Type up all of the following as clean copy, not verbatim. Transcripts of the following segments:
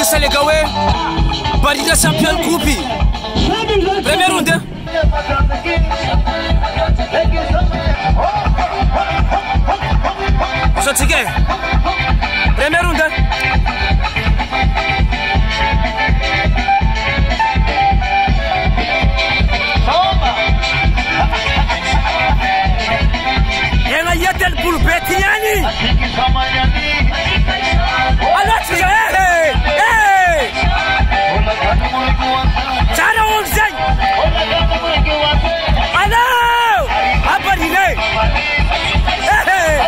Essa legal é partida campeão coupe. Primeira ronda. Só te quer. Primeira ronda. Ela ia ter pulpete yani. Allah çıkıyor. Hey! Çara olacak. Allah! Apa ini? Hey!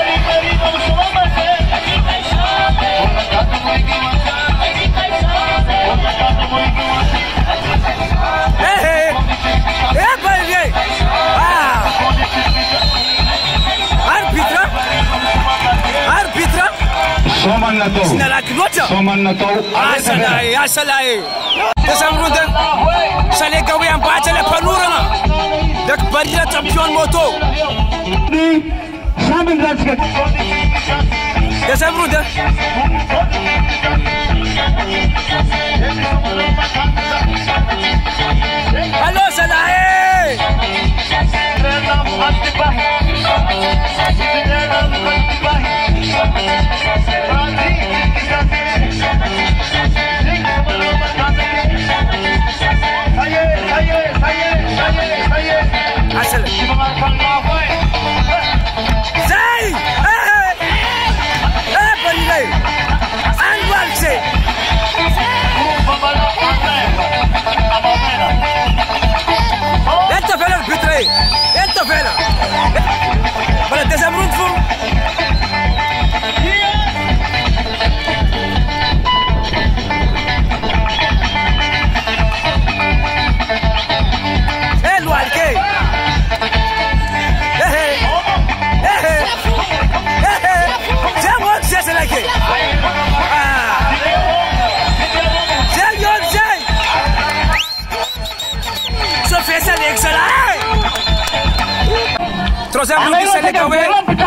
Hey! Apa ini? Ah! Arbitra? Soman na to. Sinalaki nocha. Soman na to. Asalai, asalai. Deuxième round. Sale gawe ang bacha le panura na. Dak barira champion moto. Deuxième round. Allo Salai. Entra velho. Para dezembro de fundo. Hello alke. Já vou dizer se aqui. Só fez a lexa lá. Troisième round c'est le gawe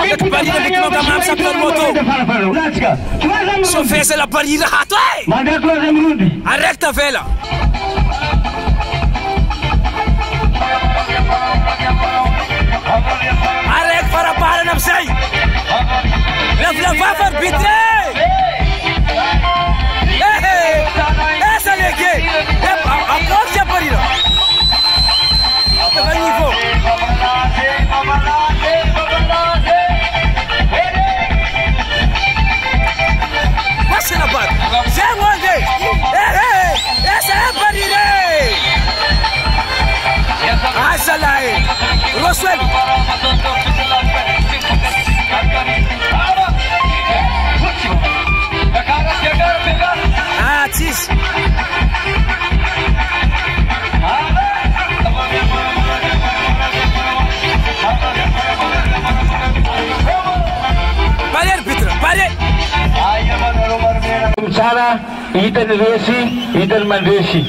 avec barrière avec mon gamin champion moto. So fait c'est la barrière à toi. Arrête ta vela. Arrête para nafsai. La va faire bitrer. Essa leque. Encore c'est barrière. C'est niveau. Passa na barra. Zé Monde. Essa é a barreira. Essa lá é. Rosuelo. Ah, tis. Pare, Petra, pare. Sana, itan resi, itan man resi.